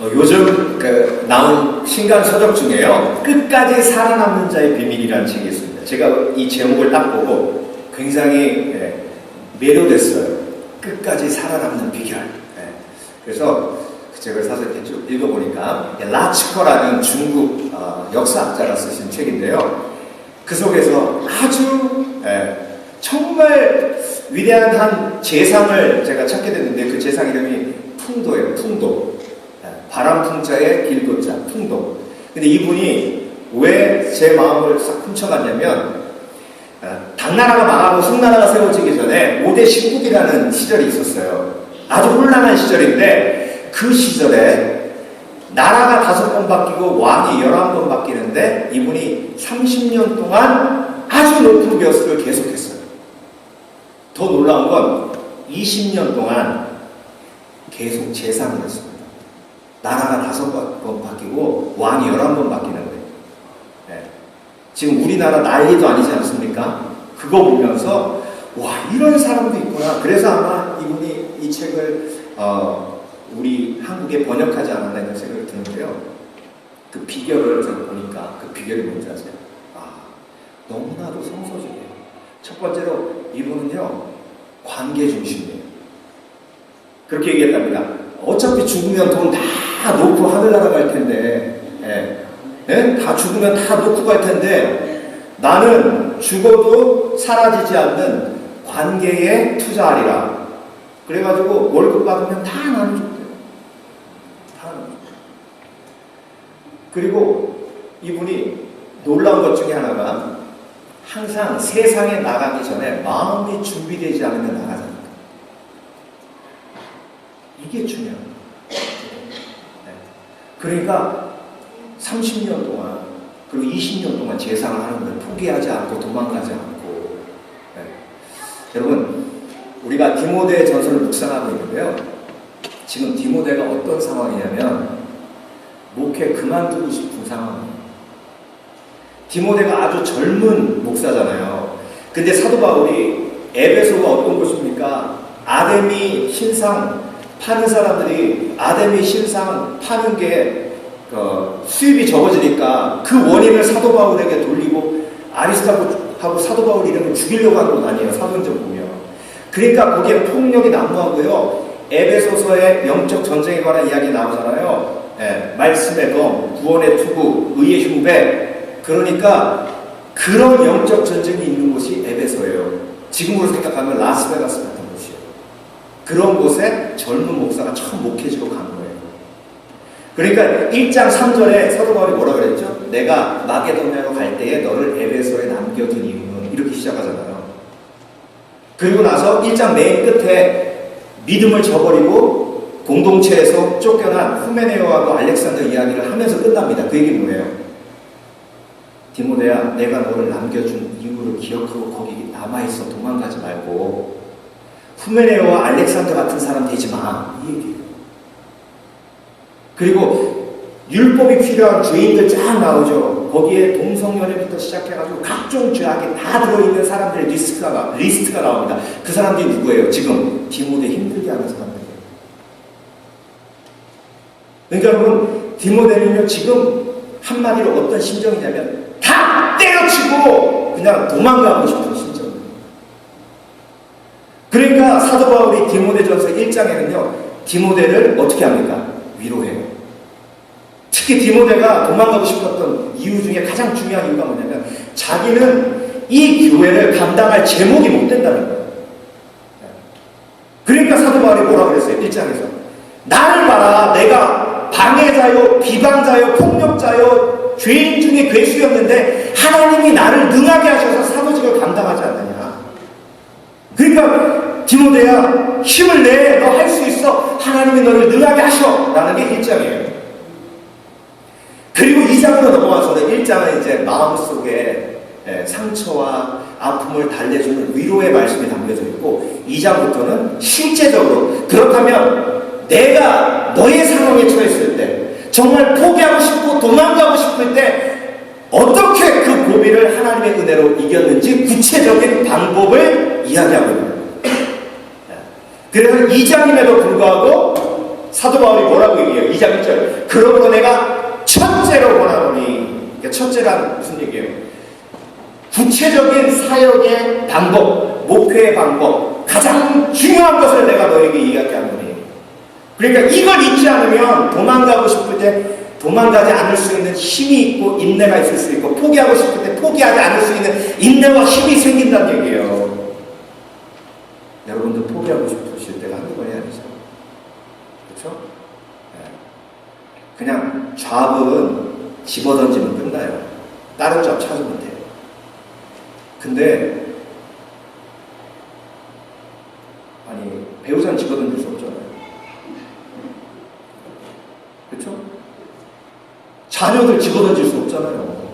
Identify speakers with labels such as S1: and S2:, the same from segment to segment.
S1: 요즘 나온 신간 서적 중에요. 끝까지 살아남는 자의 비밀이라는 책이 있습니다. 제가 이 제목을 딱 보고 굉장히 매료됐어요. 끝까지 살아남는 비결. 그래서 그 책을 사서 이렇게 쭉 읽어보니까 라츠커라는 중국 역사학자가 쓰신 책인데요. 그 속에서 아주 정말 위대한 한 재상을 제가 찾게 됐는데 그 재상 이름이 풍도예요. 풍도. 바람풍자의 길도자, 풍도. 근데 이분이 왜 제 마음을 싹 훔쳐갔냐면, 당나라가 망하고 송나라가 세워지기 전에 5대 신국이라는 시절이 있었어요. 아주 혼란한 시절인데, 그 시절에 나라가 5번 바뀌고 왕이 11번 바뀌는데, 이분이 30년 동안 아주 높은 벼슬을 계속했어요. 더 놀라운 건 20년 동안 계속 재상을 했습니다. 나라가 5번 바뀌고 왕이 11번 바뀌는 거예요. 지금 우리나라 난리도 아니지 않습니까? 그거 보면서 와, 이런 사람도 있구나. 그래서 아마 이분이 이 책을 우리 한국에 번역하지 않았나 이런 생각이 드는데요. 그 비결을 제가 보니까 그 비결이 뭔지 아세요? 너무나도 성서적이에요. 첫 번째로 이분은요, 관계 중심이에요. 그렇게 얘기했답니다. 어차피 죽으면 돈 다 놓고 하늘나라 갈 텐데, 다 죽으면 다 놓고 갈 텐데, 나는 죽어도 사라지지 않는 관계에 투자하리라. 그래가지고 월급 받으면 다 나눠줬대요. 다 나눠줬대요. 그리고 이분이 놀라운 것 중에 하나가 항상 세상에 나가기 전에 마음이 준비되지 않으면 나가지 않는다. 이게 중요합니다. 그러니까 30년 동안 그리고 20년 동안 재상을 하는 거예요. 포기하지 않고 도망가지 않고. 여러분, 우리가 디모데 전서를 묵상하고 있는데요. 지금 디모데가 어떤 상황이냐면 목회 그만두고 싶은 상황이에요. 디모데가 아주 젊은 목사잖아요. 근데 사도 바울이 에베소가 어떤 곳입니까? 아데미 신상 파는 사람들이 아데미 신상 파는 게 수입이 적어지니까 그 원인을 사도 바울에게 돌리고 아리스타고하고 사도 바울 이름을 죽이려고 하는 건 아니에요. 사도행전 보면. 그러니까 거기에 폭력이 난무하고요. 에베소서의 영적 전쟁에 관한 이야기 나오잖아요. 말씀의 검, 구원의 투구, 의의 흉배. 그러니까 그런 영적 전쟁이 있는 곳이 에베소예요. 지금으로 생각하면 라스베가스 같은 곳이에요. 그런 곳에 젊은 목사가 처음 목회지로 간 거예요. 그러니까 1장 3절에 사도 바울이 뭐라 그랬죠? 내가 마게도냐로 갈 때에 너를 에베소에 남겨둔 이유는 이렇게 시작하잖아요. 그리고 나서 1장 맨 끝에 믿음을 저버리고 공동체에서 쫓겨난 후메네오하고 알렉산더 이야기를 하면서 끝납니다. 그 얘기는 뭐예요? 디모데야, 내가 너를 남겨준 이유를 기억하고 거기 남아있어. 도망가지 말고 후메네오와 알렉산더 같은 사람 되지 마. 이 얘기예요. 그리고 율법이 필요한 죄인들 쫙 나오죠. 거기에 동성연애부터 시작해가지고 각종 죄악이 다 들어있는 사람들의 리스트가 나옵니다. 그 사람들이 누구예요? 지금 디모데 힘들게 하는 사람들이에요. 그러니까 여러분, 디모데는요 지금 한마디로 어떤 심정이냐면 다 때려치고 그냥 도망가고 싶은 심정이에요. 그러니까 사도 바울이 디모데전서 1장에는요 디모데를 어떻게 합니까? 위로해요. 특히 디모데가 도망가고 싶었던 이유 중에 가장 중요한 이유가 뭐냐면 자기는 이 교회를 감당할 제목이 못 된다는 거예요. 그러니까 사도 바울이 뭐라고 그랬어요? 1장에서 나를 봐라. 내가 방해자요, 비방자요, 폭력자요, 죄인 중에 괴수였는데 하나님이 나를 능하게 하셔서 사도직을 감당하지 않느냐. 그러니까 디모데야, 힘을 내. 너 할 수 있어. 하나님이 너를 능하게 하셔. 라는 게 1장이에요. 그리고 2장으로 넘어와서는 1장은 이제 마음속에 상처와 아픔을 달래주는 위로의 말씀이 담겨져 있고 2장부터는 실제적으로 그렇다면 내가 너의 상황에 처했을 때 정말 포기하고 싶고 도망가고 싶을 때 어떻게 그 고비를 하나님의 은혜로 이겼는지 구체적인 방법을 이야기하고 있는 거예요. 그래서 2장임에도 불구하고 사도 바울이 뭐라고 얘기해요? 2장 1절. 그러므로 내가 첫째로 권하노니. 그러니까 첫째란 무슨 얘기예요? 구체적인 사역의 방법, 목표의 방법, 가장 중요한 것을 내가 너에게 이야기하노니. 그러니까 이걸 잊지 않으면 도망가고 싶을 때 도망가지 않을 수 있는 힘이 있고 인내가 있을 수 있고, 포기하고 싶을 때 포기하지 않을 수 있는 인내와 힘이 생긴다는 얘기예요. 여러분도 포기하고 싶으실 때가 한두 번이 아니죠. 그렇죠? 그냥 잡은 집어던지면 끝나요. 다른 잡 찾으면 돼요. 근데 아니, 배우자는 집어던질 수 없잖아요. 그렇죠? 자녀들 집어던질 수 없잖아요.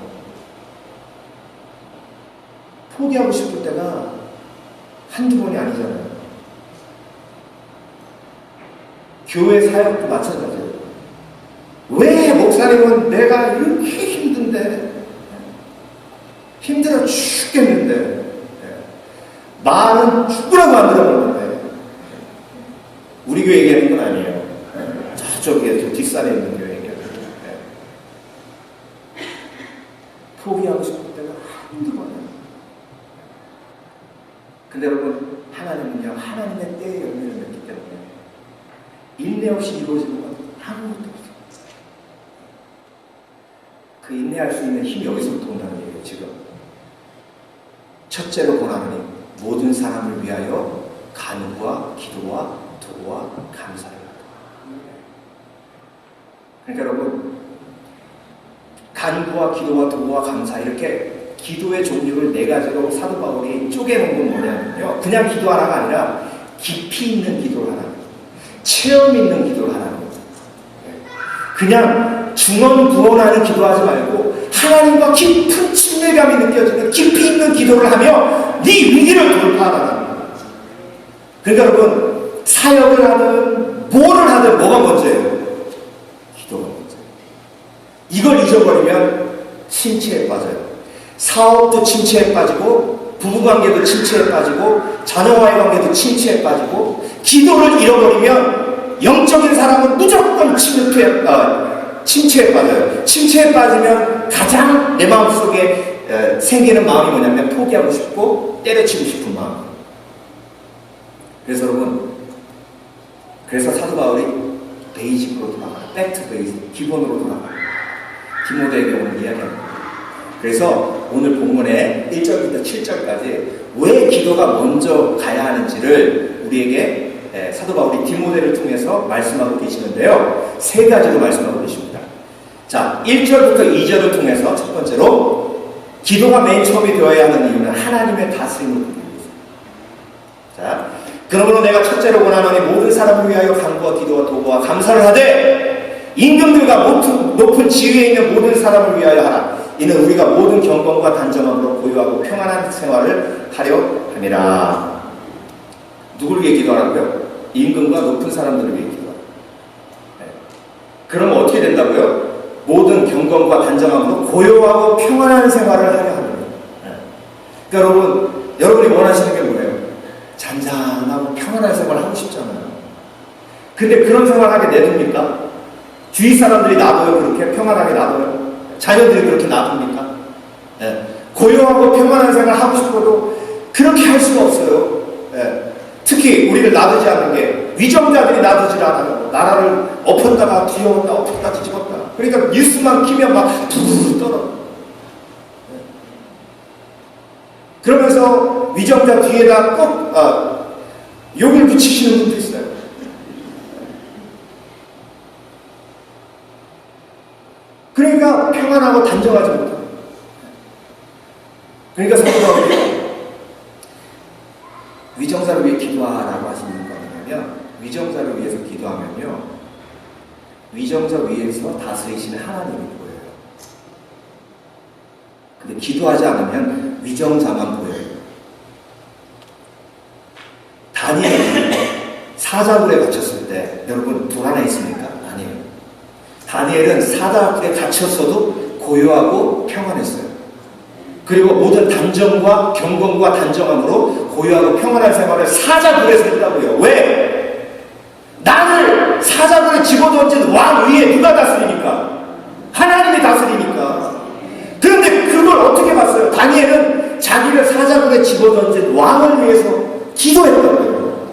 S1: 포기하고 싶을 때가 한두 번이 아니잖아요. 교회 사역도 마찬가지예요. 왜 목사님은 내가 이렇게 힘든데, 힘들어 죽겠는데, 말은 죽으라고 안 들어보는데, 우리 교회 얘기하는 건 아니에요. 저쪽에 저 뒷산에 있는 교회 얘기하는 거예요. 포기하고 싶을 때가 한두 번이에요. 근데 여러분, 하나님은요, 하나님의 때에 열매를 맺기 때문에 인내 없이 이루어지는 건 아무것도 없어요. 그 인내할 수 있는 힘이 여기서부터 온다는 얘기예요, 지금. 첫째로 권하노니 모든 사람을 위하여 간구와 기도와 도와 감사를 하라. 그러니까 여러분, 간구와 기도와 도와 감사, 이렇게 기도의 종류를 4가지로 사도 바울이 쪼개놓은 건 뭐냐면요, 그냥 기도하라가 아니라 깊이 있는 기도를 하라, 체험 있는 기도를 하라는 거예요. 그냥 중언부언하는 기도하지 말고 하나님과 깊은 친밀감이 느껴지는 깊이 있는 기도를 하며 네 위기를 돌파하라는 거예요. 그러니까 여러분, 사역을 하든 뭐를 하든 뭐가 먼저예요? 기도가 먼저예요. 이걸 잊어버리면 침체에 빠져요. 사업도 침체에 빠지고, 부부관계도 침체에 빠지고, 자녀와의 관계도 침체에 빠지고, 기도를 잃어버리면 영적인 사람은 무조건 침체에 빠져요. 침체에 빠지면 가장 내 마음속에 생기는 마음이 뭐냐면 포기하고 싶고 때려치고 싶은 마음. 그래서 여러분, 그래서 사도 바울이 베이직으로 돌아가요. 백투 베이직, 기본으로 돌아가요. 디모데에게 오늘 이야기합니다. 그래서 오늘 본문의 1절부터 7절까지 왜 기도가 먼저 가야 하는지를 우리에게 사도 바울이 디모데를 통해서 말씀하고 계시는데요. 3가지로 말씀하고 계십니다. 자, 1절부터 2절을 통해서 첫 번째로 기도가 맨 처음이 되어야 하는 이유는 하나님의 다스림을 보기 위해서. 자, 그러므로 내가 첫째로 권하노니 모든 사람을 위하여 간구와 기도와 도구와 감사를 하되 임금들과 높은 지위에 있는 모든 사람을 위하여 하라. 이는 우리가 모든 경건과 단정함으로 고요하고 평안한 생활을 하려 함이라. 누구를 위해 기도하라고요? 임금과 높은 사람들을 위해 기도하라. 그럼 어떻게 된다고요? 모든 경건과 단정함으로 고요하고 평안한 생활을 하려 합니다. 그러니까 여러분이 원하시는 게 뭐예요? 잔잔하고 평안한 생활을 하고 싶잖아요. 근데 그런 생활을 하게 내둡니까? 주위 사람들이 놔둬요? 그렇게 평안하게 놔둬요? 자녀들이 그렇게 놔둡니까? 고요하고 평안한 생활을 하고 싶어도 그렇게 할 수가 없어요. 특히 우리를 놔두지 않는 게 위정자들이 놔두질 않아요. 나라를 엎었다가 뒤엎었다, 엎었다 뒤집었다. 그러니까 뉴스만 키면 막 툭 떨어. 그러면서 위정자 뒤에다 꼭 욕을 붙이시는 분도 있어요. 그러니까 평안하고 단정하지 못해요. 그러니까 사도 바울이 위정자를 위해 기도하라고 하시는 거 뭐냐면, 위정자를 위해서 기도하면요, 위정자 위에서 다스리시는 하나님이 보여요. 근데 기도하지 않으면 위정자만 보여요. 다니엘이 사자굴에 갇혔을 때 여러분 불안해했습니까? 아니에요. 다니엘은 사자굴에 갇혔어도 고요하고 평안했어요. 그리고 모든 단정과 경건과 단정함으로 고요하고 평안한 생활을 사자굴에서 했다고요. 왜? 나를 사자굴에 집어던진 왕 위에 누가 다스리니까? 하나님이 다스리니까. 그런데 그걸 어떻게 봤어요? 다니엘은 자기를 사자굴에 집어던진 왕을 위해서 기도했던 거예요.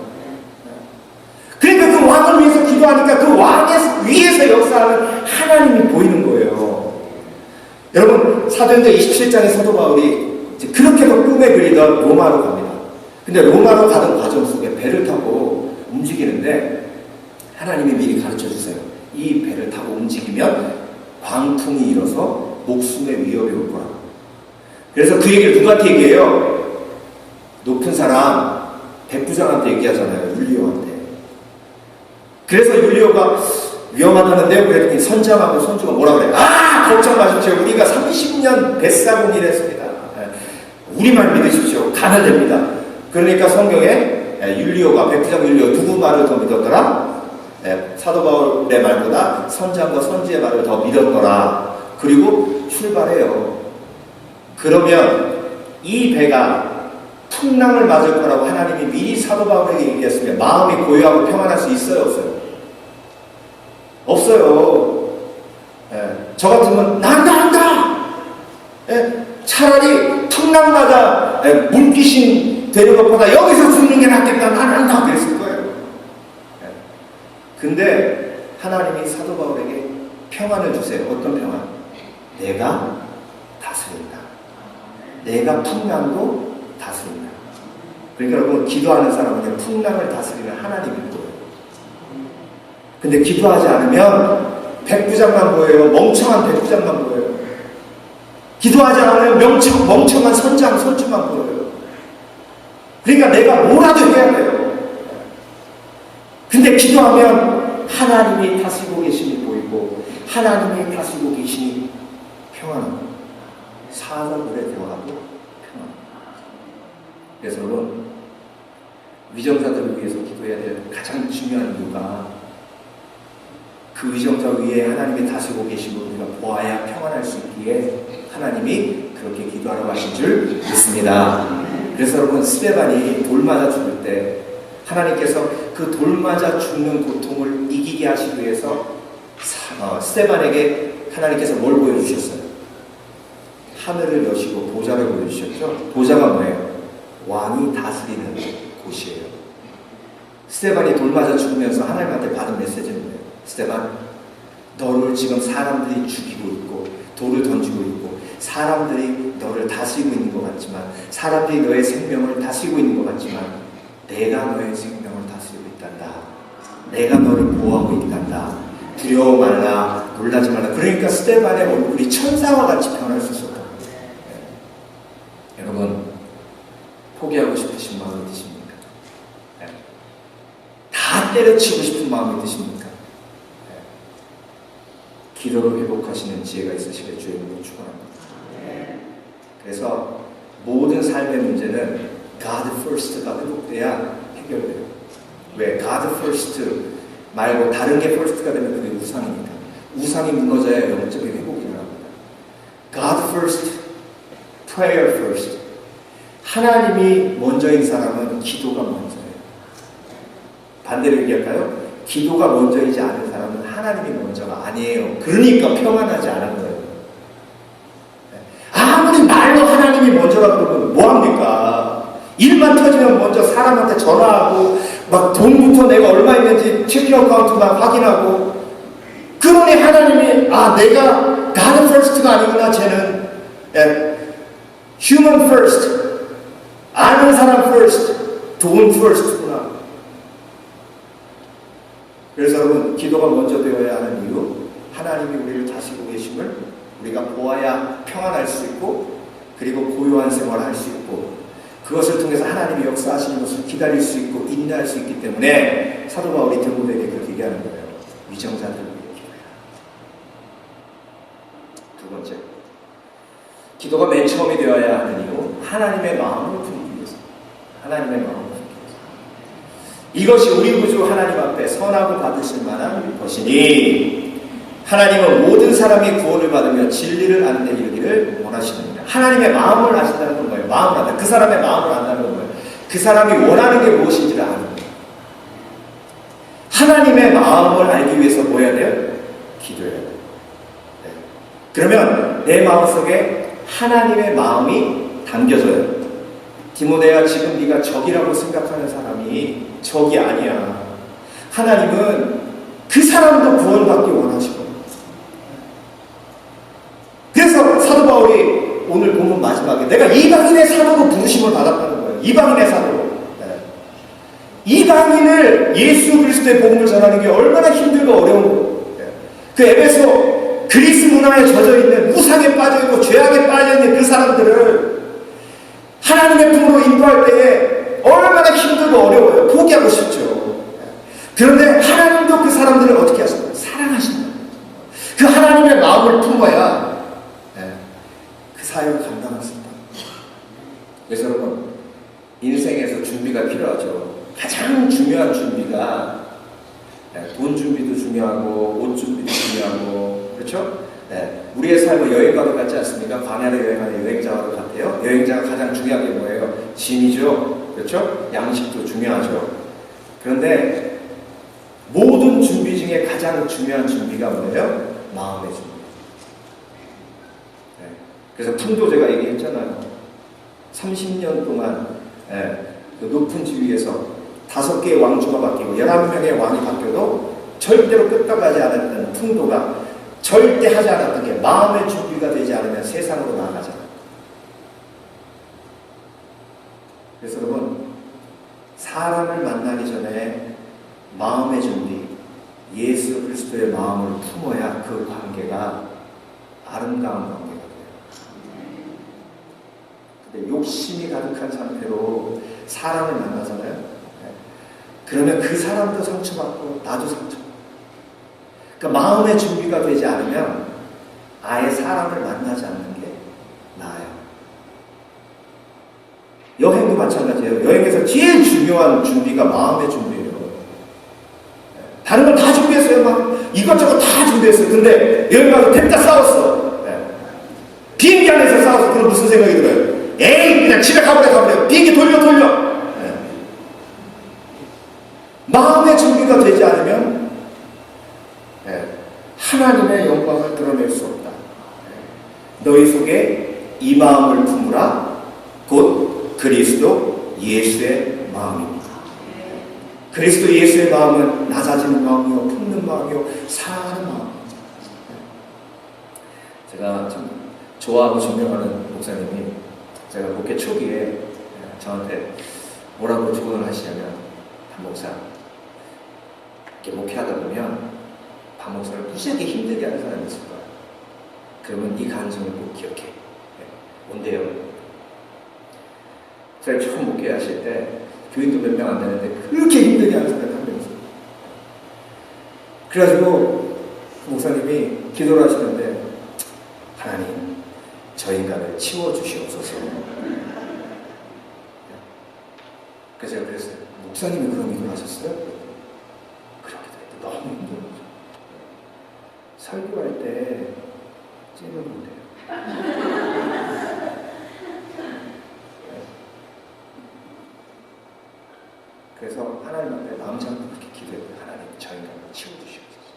S1: 그러니까 그 왕을 위해서 기도하니까 그 왕의 위에서 역사하는 하나님이 보이는 거예요. 여러분, 사도행전 27장의 사도 바울이 이제 그렇게도 꿈에 그리던 로마로 갑니다. 근데 로마로 가던 과정 속에 배를 타고 움직이는데 하나님이 미리 가르쳐 주세요. 이 배를 타고 움직이면 광풍이 일어서 목숨의 위협이 올 거라. 그래서 그 얘기를 누구한테 얘기해요? 높은 사람, 백부장한테 얘기하잖아요. 율리오한테. 그래서 율리오가 위험하다는데요? 그랬더니 선장하고 선주가 뭐라 그래요? 아! 걱정 마십시오. 우리가 30년 뱃사공일 했습니다. 우리만 믿으십시오. 가면 됩니다. 그러니까 성경에 율리오가, 백부장 율리오 누구 말을 더 믿었더라? 사도 바울의 말보다 선장과 선지의 말을 더 믿었더라. 그리고 출발해요. 그러면 이 배가 풍랑을 맞을 거라고 하나님이 미리 사도 바울에게 얘기했으면 마음이 고요하고 평안할 수 있어요, 없어요? 없어요. 저 같으면 난다! 차라리 풍랑 맞아 물귀신 되는 것보다 여기서 죽는 게 낫겠다. 난다! 그랬을 거예요. 근데 하나님이 사도 바울에게 평안을 주세요. 어떤 평안? 내가 다스린다. 내가 풍랑도 다스린다. 그러니까 여러분, 기도하는 사람은 풍랑을 다스리는 하나님일 거예요. 근데 기도하지 않으면 백부장만 보여요. 멍청한 백부장만 보여요. 기도하지 않으면 멍청한 선장, 선주만 보여요. 그러니까 내가 뭐라도 해야 돼요. 근데 기도하면 하나님이 다스리고 계심이 보이고 하나님이 다스리고 계심이 평안합니다. 사자굴에 들어가도 평안합니다. 그래서 여러분, 위정자들을 위해서 기도해야 될 가장 중요한 이유가 그 위정자 위에 하나님이 다스리고 계심을 우리가 보아야 평안할 수 있기에 하나님이 그렇게 기도하라고 하신 줄 믿습니다. 그래서 여러분, 스데반이 돌 맞아 죽을 때 하나님께서 그 돌 맞아 죽는 고통을 이기게 하시기 위해서 스데반에게 하나님께서 뭘 보여주셨어요? 하늘을 여시고 보좌를 보여주셨죠? 보좌가 뭐예요? 왕이 다스리는 곳이에요. 스데반이 돌 맞아 죽으면서 하나님한테 받은 메시지는 뭐예요? 스데반, 너를 지금 사람들이 죽이고 있고 돌을 던지고 있고 사람들이 너를 다스리고 있는 것 같지만, 사람들이 너의 생명을 다스리고 있는 것 같지만 내가 너의 생명을 다스리고 있단다. 내가 너를 보호하고 있단다. 두려워 말라, 놀라지 말라. 그러니까 스데반의 얼굴이 천사와 같이 변할 수 있었다. 여러분, 포기하고 싶으신 마음이 드십니까? 다 때려치고 싶은 마음이 드십니까? 기도로 회복하시는 지혜가 있으시길 주의 이름으로 축원합니다. 그래서 모든 삶의 문제는 God first가 회복돼야 해결돼요. 왜? God first 말고 다른 게 first가 되면 그게 우상이니까. 우상이 무너져야 영적인 회복이 일어납니다. God first, prayer first. 하나님이 먼저인 사람은 기도가 먼저예요. 반대로 얘기할까요? 기도가 먼저이지 않은 사람은 하나님이 먼저가 아니에요. 그러니까 평안하지 않은 거예요. 아무리 말로 하나님이 먼저라 그러면 뭐합니까? 일만 터지면 먼저 사람한테 전화하고 막 돈부터 내가 얼마 있는지 체킹 어카운트만 확인하고, 그러니 하나님이 내가 God first가 아니구나. 쟤는 human first, 아는 사람 first, 돈 first구나. 그래서 여러분, 기도가 먼저 되어야 하는 이유, 하나님이 우리를 다스리고 계심을 우리가 보아야 평안할 수 있고, 그리고 고요한 생활을 할 수 있고, 그것을 통해서 하나님이 역사하시는 것을 기다릴 수 있고 인내할 수 있기 때문에 사도 바울이 디모데에게 그렇게 얘기하는 거예요. 위정자들을 위해 기도해라. 두 번째, 기도가 맨 처음이 되어야 하는 이유, 하나님의 마음을 품기 위해서. 하나님의 마음을 품기 위해서. 이것이 우리 구주 하나님 앞에 선하고 받으실 만한 것이니 하나님은 모든 사람이 구원을 받으며 진리를 아는 데 이르기를 원하시느니라. 하나님의 마음을 아신다는 건 뭐예요? 마음을 안다. 그 사람의 마음을 안다는 건 뭐예요? 그 사람이 원하는 게 무엇인지를 아는 거예요. 하나님의 마음을 알기 위해서 뭐 해야 돼요? 기도해야 돼요. 네. 그러면 내 마음속에 하나님의 마음이 담겨져요. 디모데야, 지금 네가 적이라고 생각하는 사람이 적이 아니야. 하나님은 그 사람도 구원받기 원하시고. 그래서 사도 바울이 오늘 본문 마지막에 내가 이방인의 사도로 부르심을 받았다는 거예요. 이방인의 사도로. 네. 이방인을 예수 그리스도의 복음을 전하는 게 얼마나 힘들고 어려운 거예요. 네. 그 에베소 그리스 문화에 젖어 있는 우상에 빠져 있고 죄악에 빠져 있는 그 사람들을 하나님의 품으로 인도할 때에 얼마나 힘들고 어려워요. 포기하고 싶죠. 그런데 하나님도 그 사람들을 어떻게 하시나요? 사랑하신다. 그 하나님의 마음을 품어야 그 사역을 감당할 수 있다. 그래서 여러분, 인생에서 준비가 필요하죠. 가장 중요한 준비가 돈 준비도 중요하고 옷 준비도 중요하고, 그렇죠? 우리의 삶은 여행과도 같지 않습니까? 광야를 여행하는 여행자와도 같아요. 여행자가 가장 중요한 게 뭐예요? 짐이죠. 그렇죠? 양식도 중요하죠. 그런데 모든 준비 중에 가장 중요한 준비가 뭐예요? 마음의 준비. 그래서 품도 제가 얘기했잖아요. 30년 동안 그 높은 지위에서 5개의 왕조가 바뀌고 11명의 왕이 바뀌어도 절대로 끝까지 않았던 풍도가 절대 하지 않았던 게 마음의 준비가 되지 않으면 세상으로 나아가잖아요. 그래서 여러분, 사람을 만나기 전에 마음의 준비, 예수 그리스도의 마음을 품어야 그 관계가 아름다운 관계가 돼요. 근데 욕심이 가득한 상태로 사람을 만나잖아요. 그러면 그 사람도 상처받고 나도 상처받고. 그러니까 마음의 준비가 되지 않으면 아예 사람을 만나지 않는 게 나아요. 여행도 마찬가지예요. 여행에서 제일 중요한 준비가 마음의 준비예요. 다른 걸 다 준비했어요. 막 이것저것 다 준비했어요. 근데 여행 가서 냅다 싸웠어. 비행기 안에서 싸웠어. 그럼 무슨 생각이 들어요? 에이, 그냥 집에 가버려. 비행기 돌려. 마음의 준비가 되지 않으면 하나님의 영광을 드러낼 수 없다. 너희 속에 이 마음을 품으라. 곧 그리스도 예수의 마음입니다. 그리스도 예수의 마음은 낮아지는 마음이요, 품는 마음이요, 사랑하는 마음입니다. 제가 좀 좋아하고 존경하는 목사님이 제가 목회 초기에 저한테 뭐라고 조언을 하시냐면, 박 목사, 이렇게 목회하다 보면 박 목사를 무지하게 힘들게 하는 사람이 있을 거야. 그러면 이 감정을 꼭 기억해. 뭔데요? 제가 처음 목회하실 때 교인도 몇 명 안 되는데 그렇게 힘들게 하는 사람이 한 명 있어요. 그래가지고 그 목사님이 기도를 하시는데, 하나님, 저 인간을 치워주시옵소서. 그래서 제가 그랬어요. 목사님이 그런 기도를 하셨어요? 그렇게 될 때 너무 힘들어요. 설교할 때 찌르면 돼요. 그래서 하나님한테 마음 잡고 그렇게 기도해요. 하나님, 저 인간을 치워주시옵소서.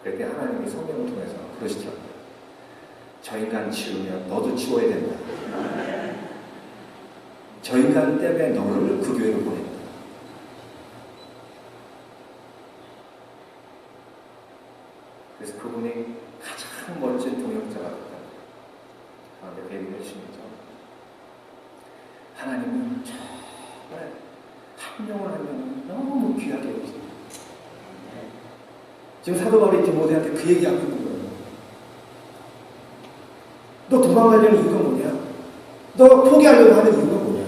S1: 그럴 때 하나님이 성령을 통해서 그러시더라고요. 저 인간 치우면 너도 치워야 된다. 저 인간 때문에 너를 그 교회로 보낸다. 그래서 그분이 가장 멋진 동역자가 됐다. 그런데 데뷔를 해주시면서 하나님은 정말 한 명을 하면 너무 귀하게 여기세요. 지금 사도 바울이 디모데한테 그 얘기하고 있는 거예요. 너 도망가려는 이유가 뭐냐? 너 포기하려고 하는 이유가 뭐냐?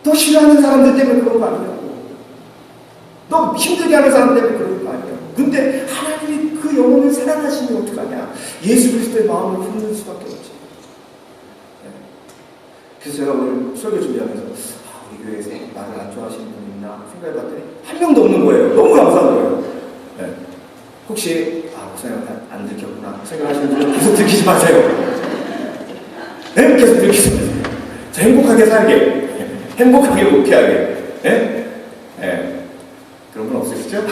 S1: 너 싫어하는 사람들 때문에 그런 거 아니냐고. 너 힘들게 하는 사람 때문에 그런 거 아니냐고. 근데 하나님이 그 영혼을 사랑하시면 어떡하냐? 예수 그리스도의 마음을 품는 수밖에 없지. 그래서 제가 오늘 설교 준비하면서 우리 교회에서 나를 안 좋아하시는 분이 있나 생각해 봤더니 한 명도 없는 거예요. 너무 감사한 거예요. 혹시 목사님한테 안 들켰구나 생각하시는 분은 계속 들키지 마세요. 네? 계속 들키지 마세요. 저 행복하게 살게, 행복하게 목회하게. 그죠?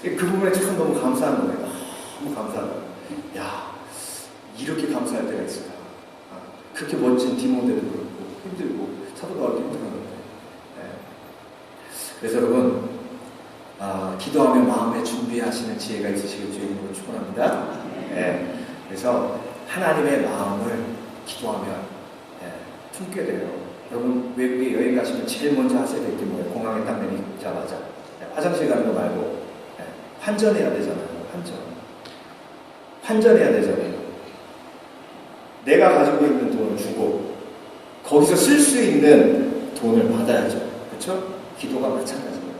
S1: 네. 그 부분에 참 너무 감사한 거예요. 너무 감사하다. 야, 이렇게 감사할 때가 있을까? 그렇게 멋진 디모데도 그렇고 힘들고 사도 바울도 힘들었는데. 네. 그래서 여러분, 기도하며 마음에 준비하시는 지혜가 있으시길 주님으로 축원합니다. 네. 그래서 하나님의 마음을 기도하며 품게 돼요. 여러분 외국에 여행 가시면 제일 먼저 하셔야 될 게 뭐예요? 공항에 딱 내리자마자 화장실 가는 거 말고 환전해야 되잖아요. 환전해야 되잖아요. 내가 가지고 있는 돈을 주고 거기서 쓸 수 있는 돈을 받아야죠. 그렇죠? 기도가 마찬가지예요.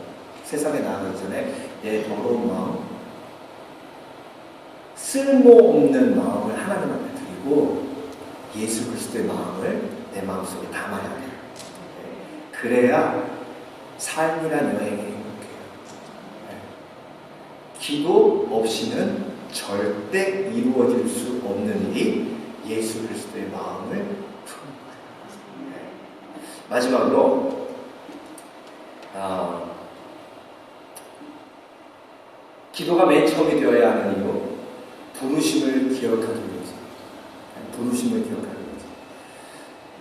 S1: 세상에 나가기 전에 내 더러운 마음, 쓸모없는 마음을 하나님 앞에 드리고 예수 그리스도의 마음을 내 마음속에 담아야 돼요. 그래야 삶이란 여행이 행복해요. 기도 없이는 절대 이루어질 수 없는 일이 예수 그리스도의 마음을 푸는 거예요. 마지막으로 기도가 맨 처음이 되어야 하는 이유, 부르심을 기억하기 위해서. 부르심을 기억하기 위해서.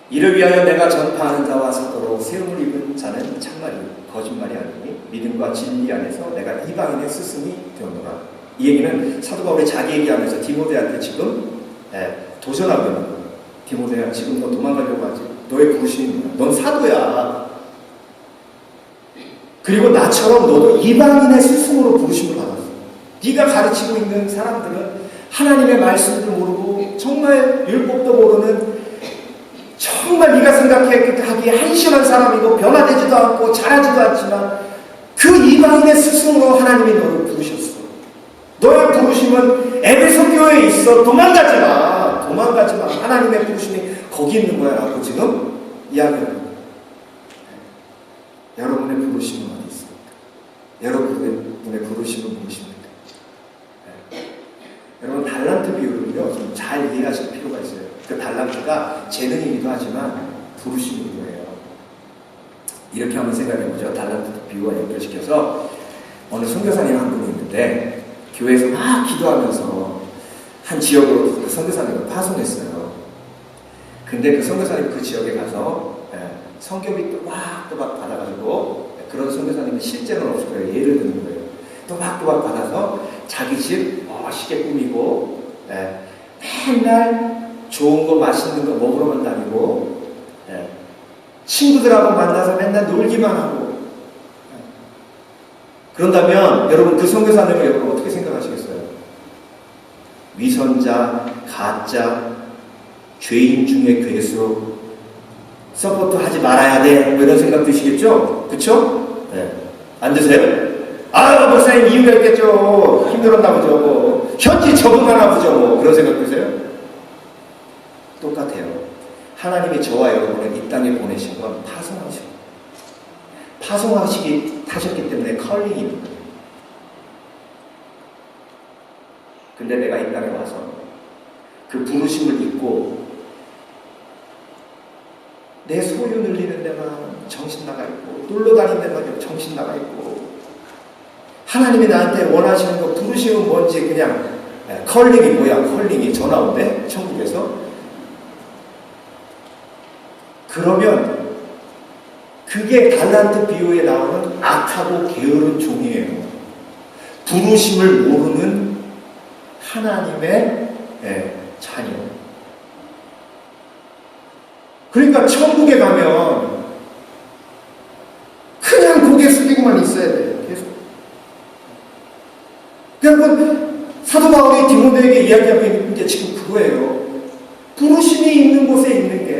S1: 이를 위하여 내가 전파하는 자와 사도로 세움을 입은 자는 참말이 거짓말이 아니니 믿음과 진리 안에서 내가 이방인의 스승이 되었노라. 이 얘기는 사도 바울이 자기 얘기하면서 디모데한테 지금 도전하고 있는 거예요. 디모데야, 지금 너 도망가려고 하지? 너의 부르심이 뭐야? 넌 사도야. 그리고 나처럼 너도 이방인의 스승으로 부르심을 받았어. 네가 가르치고 있는 사람들은 하나님의 말씀도 모르고 정말 율법도 모르는 정말 네가 생각하기에 한심한 사람이고 변화되지도 않고 잘하지도 않지만 그 이방인의 스승으로 하나님이 너를 부르셨어. 너의 부르심은 에베소 교회에 있어. 도망가지 마. 하나님의 부르심이 거기 있는 거야 라고 지금 이야기합니다. 여러분의 부르심은 어디 있습니까? 여러분의 부르심은 무엇입니까? 여러분 달란트 비유를요 좀 잘 이해하실 필요가 있어요. 그 달란트가 재능이기도 하지만 부르심이기도 해요. 이렇게 한번 생각해보죠. 달란트 비유와 연결시켜서 어느 선교사님 한 분이 있는데 교회에서 막 기도하면서 한 지역으로 그 선교사님을 파송했어요. 근데 그 선교사님 그 지역에 가서 성경이 또박또박 받아가지고 그런 선교사님은 실제는 없을 거예요. 예를 드는 거예요. 또박또박 받아서 자기 집 멋있게 꾸미고 맨날 좋은 거 맛있는 거 먹으러만 다니고 친구들하고 만나서 맨날 놀기만 하고 그런다면 여러분 그 선교사님을 여러분 어떻게 생각하시겠어요? 위선자, 가짜, 죄인 중에 괴수, 서포트 하지 말아야 돼. 뭐 이런 생각 드시겠죠? 그쵸? 안 드세요? 목사님 이유가 있겠죠. 힘들었나 보죠. 현지 적응하나 보죠. 그런 생각 드세요? 똑같아요. 하나님이 저와 여러분을 이 땅에 보내신 건 파송하시기 타셨기 때문에 컬링입니다. 근데 내가 이 땅에 와서 그 부르심을 잊고 내 소유 늘리는 데만 정신 나가 있고 놀러 다니는 데만 정신 나가 있고 하나님이 나한테 원하시는 거 부르심은 뭔지 그냥 컬링이 뭐야? 컬링이 전화 온대 천국에서. 그러면 그게 달란트 비유에 나오는 악하고 게으른 종이에요. 부르심을 모르는 하나님의 자녀. 그러니까 천국에 가면 그냥 고개 숙이고만 있어야 돼요. 계속. 여러분 사도 바울이 디모데에게 이야기하고 있는 게 지금 그거예요. 부르심이 있는 곳에 있는 게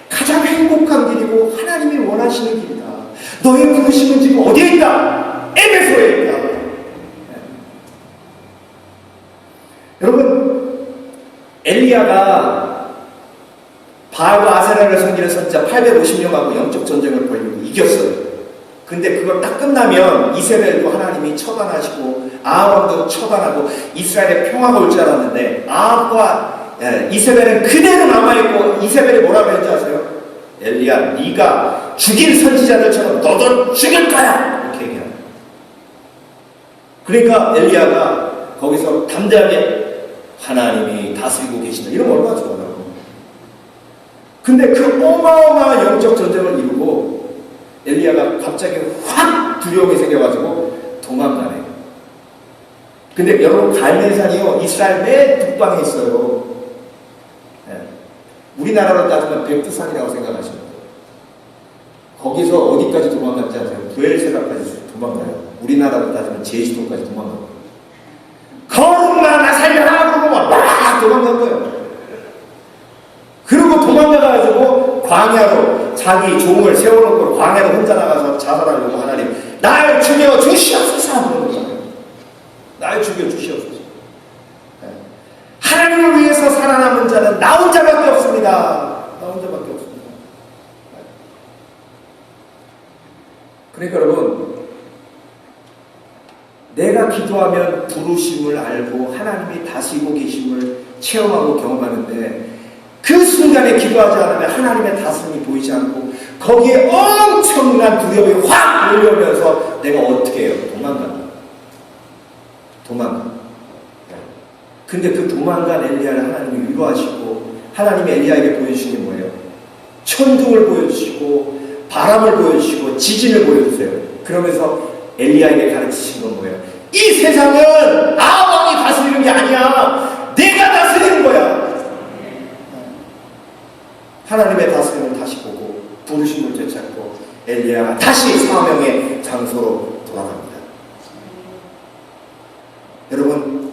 S1: 가장 행복한 길이고 하나님이 원하시는 길이다. 너의 부르심은 지금 어디에 있다? 에베소에 있다. 여러분 엘리야가 바알과 아세라를 섬기는 선지자 850명하고 영적 전쟁을 벌이고 이겼어요. 근데 그걸 딱 끝나면 이세벨도 하나님이 처단하시고 아합도 처단하고 이스라엘에 평화가 올 줄 알았는데 아합과 이세벨은 그대로 남아있고 이세벨이 뭐라고 했는지 아세요? 엘리야 네가 죽일 선지자들처럼 너도 죽일 거야! 이렇게 그러니까 엘리야가 거기서 담대하게 하나님이 다스리고 계신다 이러면 얼마나 좋아요. 근데 그 어마어마한 영적 전쟁을 이루고 엘리야가 갑자기 확 두려움이 생겨가지고 도망가네. 근데 여러분 갈멜산이요 이스라엘 맨 북방에 있어요. 네. 우리나라로 따지면 백두산이라고 생각하시면 돼요. 거기서 어디까지 도망갔지 아세요? 부엘세바까지 도망가요. 우리나라로 따지면 제주도까지 도망가요. 거룩나 나 살려라 그러고 막 도망간 거예요. 그리고 도망가가지고 광야로 자기 종을 세워놓고 광야로 혼자 나가서 자살하려고 하나님 날 죽여 주시옵소서 그러는 거예요. 날 죽여 주시옵소서. 네. 하나님을 위해서 살아남은 자는 나 혼자밖에 없습니다. 나 혼자밖에 없습니다. 네. 그러니까 여러분 내가 기도하면 부르심을 알고 하나님이 다스리고 계심을 체험하고 경험하는데 그 순간에 기도하지 않으면 하나님의 다스림이 보이지 않고 거기에 엄청난 두려움이 확 몰려오면서 내가 어떻게 해요? 도망가. 근데 그 도망간 엘리야를 하나님이 위로하시고 하나님이 엘리야에게 보여주신 게 뭐예요? 천둥을 보여주시고 바람을 보여주시고 지진을 보여주세요. 그러면서 엘리야에게 가르치신 건 뭐예요? 이 세상은 아왕이 다스리는 게 아니야. 내가 다스리는 거야. 하나님의 다스림을 다시 보고 부르심을 되찾고 엘리야가 다시 사명의 장소로 돌아갑니다. 여러분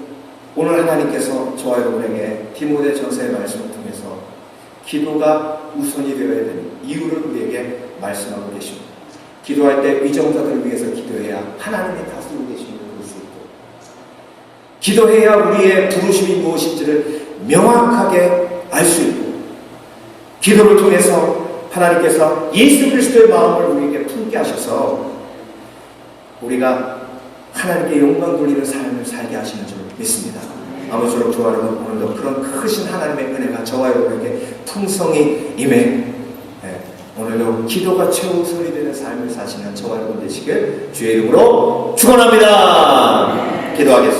S1: 오늘 하나님께서 저와 여러분에게 디모데전서의 말씀을 통해서 기도가 우선이 되어야 되는 이유를 우리에게 말씀하고 계십니다. 기도할 때 위정자들을 위해서 기도해야 하나님이 다스리고 계심을 볼 수 있고 기도해야 우리의 부르심이 무엇인지를 명확하게 알 수 있고 기도를 통해서 하나님께서 예수 그리스도의 마음을 우리에게 품게 하셔서 우리가 하나님께 영광 돌리는 삶을 살게 하시는 줄 믿습니다. 아무쪼록 저와 여러분 오늘도 그런 크신 하나님의 은혜가 저와 여러분에게 풍성히 임해 오늘도 기도가 최우선이 되는 삶을 사시는 저와 여러분 되시길 주의 이름으로 축원합니다. 기도하겠습니다.